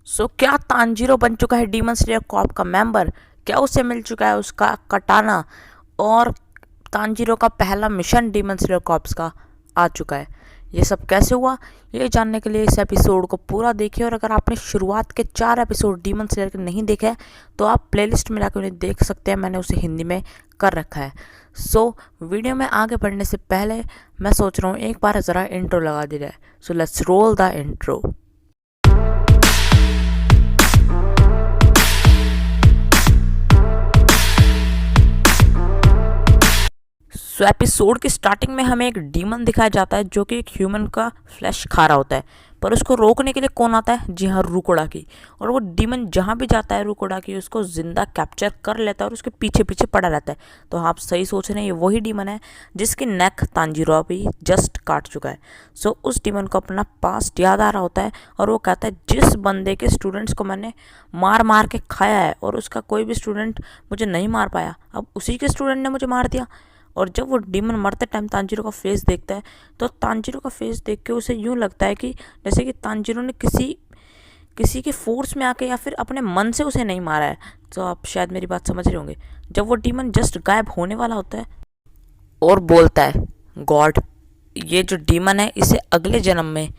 क्या तांजीरो बन चुका है डीमन स्लेयर कॉर्प का मेंबर? क्या उसे मिल चुका है उसका कटाना? और तांजीरो का पहला मिशन डीमन स्लेयर कॉर्प्स का आ चुका है। ये सब कैसे हुआ, ये जानने के लिए इस एपिसोड को पूरा देखिए। और अगर आपने शुरुआत के 4 एपिसोड डीमन स्लेयर के नहीं देखे हैं तो आप प्लेलिस्ट में जाकर उन्हें देख सकते हैं, मैंने उसे हिंदी में कर रखा है। वीडियो में आगे बढ़ने से पहले मैं सोच रहा हूँ एक बार ज़रा इंट्रो लगा दी जाए। Let's roll the intro. Episode की स्टार्टिंग में हमें एक डीमन दिखाया जाता है जो कि एक ह्यूमन का फ्लैश खा रहा होता है, पर उसको रोकने के लिए कौन आता है? जी हाँ, रुकोडाकी। और वो डीमन जहाँ भी जाता है रुकोडाकी उसको जिंदा कैप्चर कर लेता है और उसके पीछे पीछे पड़ा रहता है। तो आप सही सोच रहे हैं, ये वही डीमन है जिसकी नेक तांजीरो अभी जस्ट काट चुका है। उस डीमन को अपना पास्ट याद आ रहा होता है और वो कहता है जिस बंदे के स्टूडेंट्स को मैंने मार मार के खाया है और उसका कोई भी स्टूडेंट मुझे नहीं मार पाया, अब उसी के स्टूडेंट ने मुझे मार दिया। और जब वो डीमन मरते टाइम तांजीरो का फेस देखता है तो तांजीरो का फेस देख के उसे यूँ लगता है कि जैसे कि तांजीरो ने किसी किसी के फोर्स में आके या फिर अपने मन से उसे नहीं मारा है। तो आप शायद मेरी बात समझ रहे होंगे। जब वो डीमन जस्ट गायब होने वाला होता है और बोलता है, गॉड, ये जो डीमन है इसे अगले जन्म में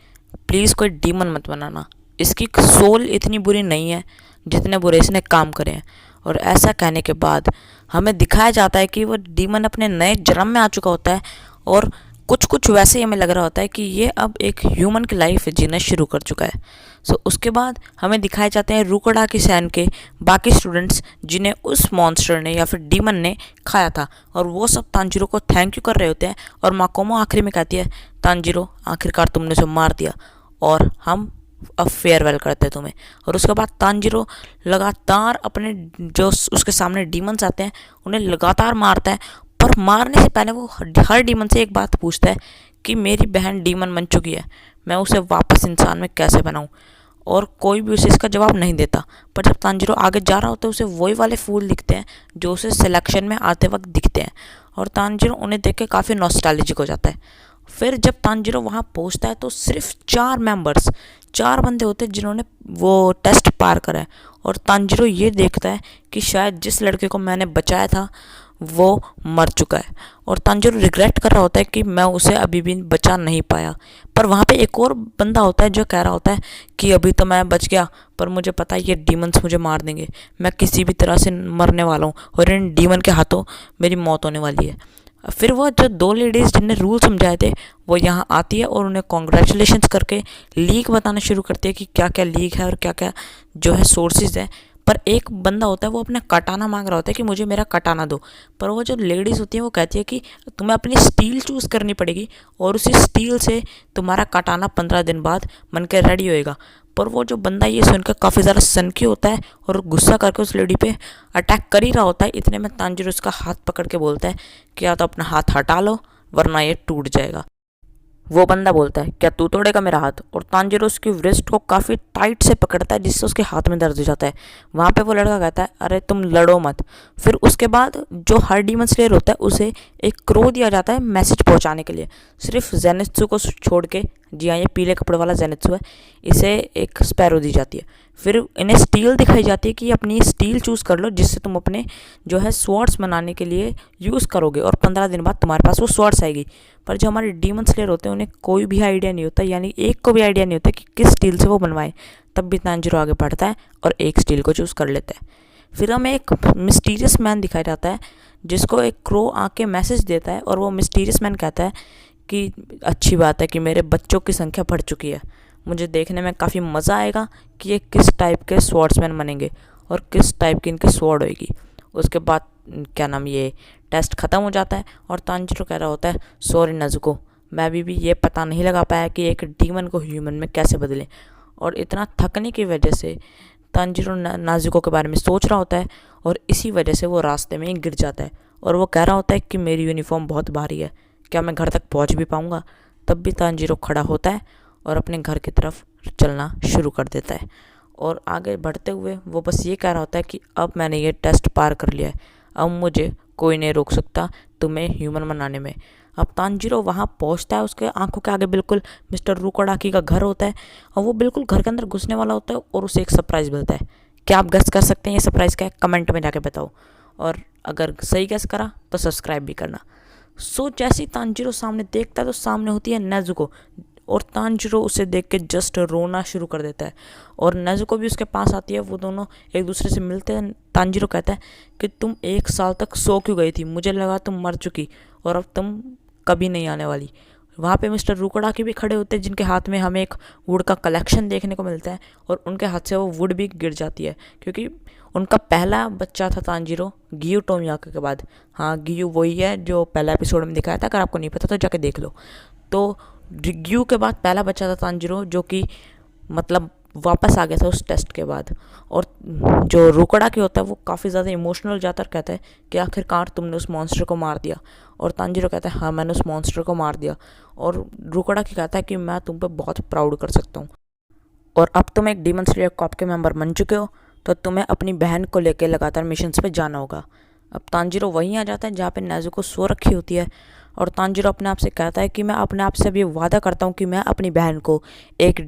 प्लीज़ कोई डीमन मत बनाना, इसकी सोल इतनी बुरी नहीं है जितने बुरे इसने काम करे हैं। और ऐसा कहने के बाद हमें दिखाया जाता है कि वो डीमन अपने नए जन्म में आ चुका होता है और कुछ कुछ वैसे ही हमें लग रहा होता है कि ये अब एक ह्यूमन की लाइफ जीना शुरू कर चुका है। उसके बाद हमें दिखाए जाते हैं रुकोडाकी सैन के बाकी स्टूडेंट्स जिन्हें उस मॉन्स्टर ने या फिर डीमन ने खाया था, और वो सब तांजीरो को थैंक यू कर रहे होते हैं। और माकोमो आखिरी में कहती है, तांजीरो आखिरकार तुमने उसे मार दिया और हम अब फेयरवेल करते हैं तुम्हें। और उसके बाद तांजीरो लगातार अपने जो उसके सामने डीमंस आते हैं उन्हें लगातार मारता है, पर मारने से पहले वो हर डीमन से एक बात पूछता है कि मेरी बहन डीमन बन चुकी है, मैं उसे वापस इंसान में कैसे बनाऊं? और कोई भी उसे इसका जवाब नहीं देता। पर जब तांजीरो आगे जा रहा होता है उसे वही वाले फूल दिखते हैं जो उसे सिलेक्शन में आते वक्त दिखते हैं, और तांजीरो उन्हें देख के काफ़ी नॉस्टैल्जिक हो जाता है। फिर जब तांजीरो वहाँ पहुँचता है तो सिर्फ 4 बंदे होते हैं जिन्होंने वो टेस्ट पार करा है। और तांजीरो ये देखता है कि शायद जिस लड़के को मैंने बचाया था वो मर चुका है, और तांजीरो रिग्रेट कर रहा होता है कि मैं उसे अभी भी बचा नहीं पाया। पर वहाँ पे एक और बंदा होता है जो कह रहा होता है कि अभी तो मैं बच गया, पर मुझे पता है ये डीमंस मुझे मार देंगे, मैं किसी भी तरह से मरने वाला हूँ और इन डीमन के हाथों मेरी मौत होने वाली है। फिर वो जो 2 लेडीज़ जिनने रूल समझाए थे वो यहाँ आती है और उन्हें कॉन्ग्रेचुलेशंस करके लीक बताना शुरू करती है कि क्या क्या लीक है और क्या क्या जो है सोर्सेज है। पर एक बंदा होता है वो अपना कटाना मांग रहा होता है कि मुझे मेरा कटाना दो, पर वो जो लेडीज़ होती हैं वो कहती है कि तुम्हें अपनी स्टील चूज़ करनी पड़ेगी और उसी स्टील से तुम्हारा कटाना 15 दिन बाद बन के रेडी होएगा। पर वो जो बंदा ये सुनकर काफ़ी ज़्यादा सनकी होता है और गुस्सा करके उस लेडी पे अटैक कर ही रहा होता है। इतने में तांजीरो उसका हाथ पकड़ के बोलता है कि या तो अपना हाथ हटा लो वरना ये टूट जाएगा। वो बंदा बोलता है, क्या तू तोड़ेगा मेरा हाथ? और तांजीरो उसकी व्रिस्ट को काफ़ी टाइट से पकड़ता है जिससे उसके हाथ में दर्द हो जाता है। वहाँ पे वो लड़का कहता है, अरे तुम लड़ो मत। फिर उसके बाद जो हर डीमन स्लेयर होता है उसे एक क्रो दिया जाता है मैसेज पहुँचाने के लिए, सिर्फ जेनित्सु को छोड़ के। जी हाँ, ये पीले कपड़े वाला जेनित्सु है, इसे एक स्पैरो दी जाती है। फिर इन्हें स्टील दिखाई जाती है कि अपनी स्टील चूज़ कर लो जिससे तुम अपने जो है स्वॉर्ड्स बनाने के लिए यूज़ करोगे, और 15 दिन बाद तुम्हारे पास वो स्वॉर्ड्स आएगी। पर जो हमारे डीमन स्लेयर होते हैं उन्हें कोई भी आइडिया नहीं होता, यानी एक को भी आइडिया नहीं होता कि किस स्टील से वो बनवाएं। तब भी तांजीरो आगे बढ़ता है और एक स्टील को चूज़ कर लेता है। फिर हमें एक मिस्टीरियस मैन दिखाया जाता है जिसको एक क्रो आके मैसेज देता है, और वो मिस्टीरियस मैन कहता है कि अच्छी बात है कि मेरे बच्चों की संख्या बढ़ चुकी है, मुझे देखने में काफ़ी मज़ा आएगा कि ये किस टाइप के स्वॉर्ड्समैन बनेंगे और किस टाइप की इनकी स्वॉर्ड होएगी। उसके बाद क्या नाम, ये टेस्ट ख़त्म हो जाता है और तांजीरो कह रहा होता है, सॉरी नजुको, मैं अभी भी ये पता नहीं लगा पाया कि एक डीमन को ह्यूमन में कैसे बदलें। और इतना थकने की वजह से तांजीरो नाजुको के बारे में सोच रहा होता है और इसी वजह से वो रास्ते में ही गिर जाता है। और वो कह रहा होता है कि मेरी यूनिफॉर्म बहुत भारी है, क्या मैं घर तक पहुंच भी पाऊंगा? तब भी तांजीरो खड़ा होता है और अपने घर की तरफ चलना शुरू कर देता है। और आगे बढ़ते हुए वो बस ये कह रहा होता है कि अब मैंने ये टेस्ट पार कर लिया है, अब मुझे कोई नहीं रोक सकता तुम्हें ह्यूमन बनाने में। अब तांजीरो वहाँ पहुँचता है, उसके आंखों के आगे बिल्कुल मिस्टर रुकोडाकी का घर होता है और वो बिल्कुल घर के अंदर घुसने वाला होता है और उसे एक सरप्राइज़ मिलता है। क्या आप गेस कर सकते हैं ये सरप्राइज़ क्या है? कमेंट में जाके बताओ, और अगर सही गेस करा तो सब्सक्राइब भी करना। सो जैसे ही तांजीरो सामने देखता है तो सामने होती है नेजुको, और तांजीरो उसे देख के जस्ट रोना शुरू कर देता है और नेजुको भी उसके पास आती है। वो दोनों एक दूसरे से मिलते हैं। तांजीरो कहता है कि तुम 1 साल तक सो क्यों गई थी, मुझे लगा तुम मर चुकी और अब तुम कभी नहीं आने वाली। वहाँ पे मिस्टर रुकोडाकी भी खड़े होते हैं, जिनके हाथ में हमें एक वुड का कलेक्शन देखने को मिलता है और उनके हाथ से वो वुड भी गिर जाती है, क्योंकि उनका पहला बच्चा था तांजीरो गियू टोमियाका के बाद। हाँ, गियू वही है जो पहला एपिसोड में दिखाया था, अगर आपको नहीं पता तो जाके देख लो। तो गियू के बाद पहला बच्चा था तांजीरो, जो कि मतलब वापस आ गया था उस टेस्ट के बाद। और जो रुकोडाकी होता है वो काफ़ी ज़्यादा इमोशनल जाता कहता है कि आखिरकार तुमने उस मॉन्स्टर को मार दिया, और तांजीरो कहता है हाँ मैंने उस मॉन्स्टर को मार दिया। और रुकोडाकी कहता है कि मैं तुम पे बहुत प्राउड कर सकता हूँ, और अब तुम एक डीमन स्लेयर कॉर्प के मेंबर बन चुके हो, तो तुम्हें अपनी बहन को लेकर लगातार मिशंस पे जाना होगा। अब तांजीरो वहीं आ जाता है जहाँ पे नेजुको सो रखी होती है, और तांजीरो अपने आप से कहता है कि मैं अपने आप से अब ये वादा करता हूँ कि मैं अपनी बहन को एक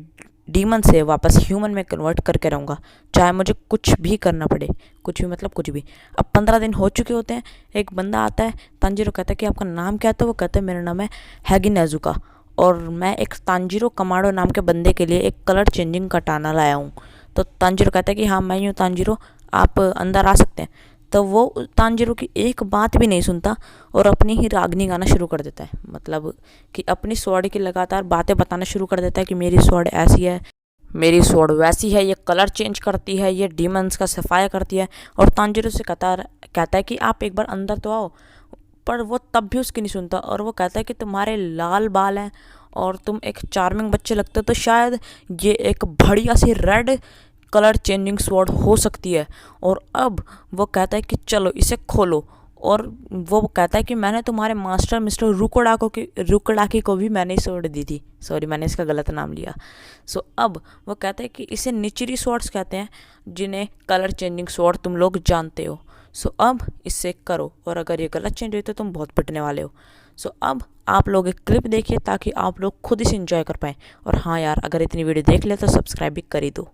डीमन से वापस ह्यूमन में कन्वर्ट करके रहूँगा, चाहे मुझे कुछ भी करना पड़े। कुछ भी मतलब कुछ भी। अब 15 दिन हो चुके होते हैं। एक बंदा आता है, तांजीरो कहता है कि आपका नाम क्या है? तो वो कहता है मेरा नाम है हैगी नेजुका, और मैं एक तांजीरो कमाडो नाम के बंदे के लिए एक कलर चेंजिंग कटाना लाया हूँ। तो तांजीरो कहता है कि हाँ मैं ही हूँ तांजीरो, आप अंदर आ सकते हैं। तो वो तांजीरो की एक बात भी नहीं सुनता और अपनी ही रागनी गाना शुरू कर देता है, मतलब कि अपनी स्वॉर्ड की लगातार बातें बताना शुरू कर देता है कि मेरी स्वॉर्ड ऐसी है, मेरी स्वॉर्ड वैसी है, ये कलर चेंज करती है, ये डीमंस का सफाया करती है। और तांजीरो से कहता है कि आप एक बार अंदर तो आओ, पर वो तब भी उसकी नहीं सुनता, और वो कहता है कि तुम्हारे लाल बाल हैं और तुम एक चार्मिंग बच्चे लगते हो, तो शायद ये एक बढ़िया सी रेड कलर चेंजिंग स्वॉर्ड हो सकती है। और अब वो कहता है कि चलो इसे खोलो, और वो कहता है कि मैंने तुम्हारे मास्टर मिस्टर रुकोडाकी को भी मैंने स्वॉर्ड दी थी। सॉरी, मैंने इसका गलत नाम लिया। सो अब वो कहता है कि इसे निचरी स्वॉर्ड्स कहते हैं, जिन्हें कलर चेंजिंग स्वॉर्ड तुम लोग जानते हो। सो अब इससे करो, और अगर ये गलत चेंज हुई तो तुम बहुत पिटने वाले हो। सो अब आप लोग एक क्लिप देखिए ताकि आप लोग खुद इसे इंजॉय कर पाएँ। और हाँ यार, अगर इतनी वीडियो देख ले तो सब्सक्राइब भी कर ही दो।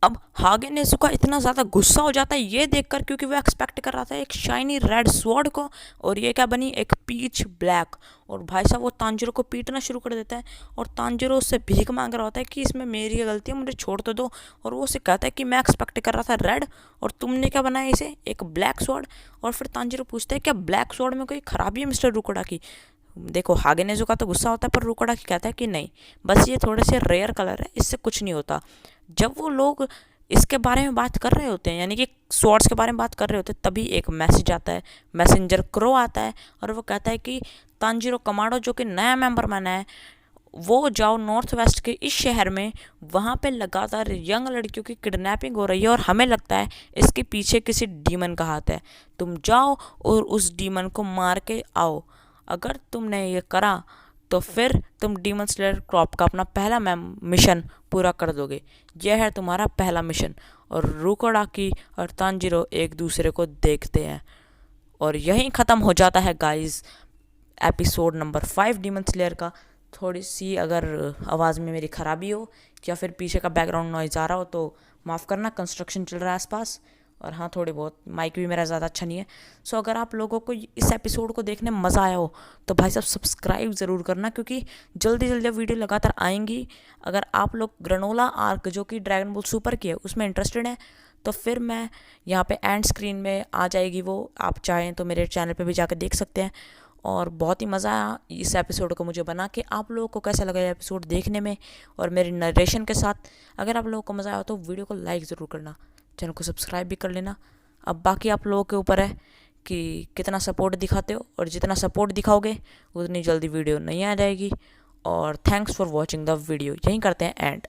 अब हागे नेजुका इतना ज़्यादा गुस्सा हो जाता है ये देखकर, क्योंकि वो एक्सपेक्ट कर रहा था एक शाइनी रेड स्वॉर्ड को, और ये क्या बनी, एक पीच ब्लैक। और भाई साहब वो तांजीरो को पीटना शुरू कर देता है, और तांजीरो उससे भीख मांग रहा होता है कि इसमें मेरी गलती है, मुझे छोड़ तो दो। और वो उसे कहता है कि मैं एक्सपेक्ट कर रहा था रेड, और तुमने क्या बनाया इसे, एक ब्लैक स्वॉर्ड। और फिर तांजीरो पूछता है क्या ब्लैक स्वॉर्ड में कोई खराबी है मिस्टर रुकोडाकी? देखो, हागे नेजुका तो गुस्सा होता है, पर रुकोडाकी कहता है कि नहीं, बस ये थोड़े से रेयर कलर है, इससे कुछ नहीं होता। जब वो लोग इसके बारे में बात कर रहे होते हैं, यानी कि स्वॉर्ड्स के बारे में बात कर रहे होते हैं, तभी एक मैसेज आता है, मैसेंजर क्रो आता है, और वो कहता है कि तांजीरो कमाडो जो कि नया मेंबर बना है, वो जाओ नॉर्थ वेस्ट के इस शहर में, वहाँ पे लगातार यंग लड़कियों की किडनैपिंग हो रही है, और हमें लगता है इसके पीछे किसी डीमन का हाथ है। तुम जाओ और उस डीमन को मार के आओ। अगर तुमने ये करा तो फिर तुम डीमन स्लेयर कॉर्प का अपना पहला मिशन पूरा कर दोगे। यह है तुम्हारा पहला मिशन। और रुकोडाकी और तांजीरो एक दूसरे को देखते हैं, और यहीं ख़त्म हो जाता है guys episode number 5 demon slayer का। थोड़ी सी अगर आवाज़ में मेरी ख़राबी हो या फिर पीछे का बैकग्राउंड नॉइज़ आ रहा हो तो माफ़ करना, कंस्ट्रक्शन चल रहा है आसपास। और हाँ, थोड़ी बहुत माइक भी मेरा ज़्यादा अच्छा नहीं है। सो अगर आप लोगों को इस एपिसोड को देखने में मज़ा आया हो तो भाई साहब सब्सक्राइब ज़रूर करना, क्योंकि जल्दी जल्दी वीडियो लगातार आएंगी। अगर आप लोग ग्रेनोला आर्क जो कि ड्रैगन बॉल सुपर की है उसमें इंटरेस्टेड हैं, तो फिर मैं यहाँ पे एंड स्क्रीन में आ जाएगी वो, आप चाहें तो मेरे चैनल पे भी जाकर देख सकते हैं। और बहुत ही मज़ा आया इस एपिसोड को मुझे बना के। आप लोगों को कैसा लगा ये एपिसोड देखने में और मेरे नरेशन के साथ? अगर आप लोगों को मज़ा आया तो वीडियो को लाइक ज़रूर करना, चैनल को सब्सक्राइब भी कर लेना। अब बाकी आप लोगों के ऊपर है कि कितना सपोर्ट दिखाते हो, और जितना सपोर्ट दिखाओगे उतनी जल्दी वीडियो नहीं आ जाएगी। और thanks for watching the video. यहीं करते हैं एंड।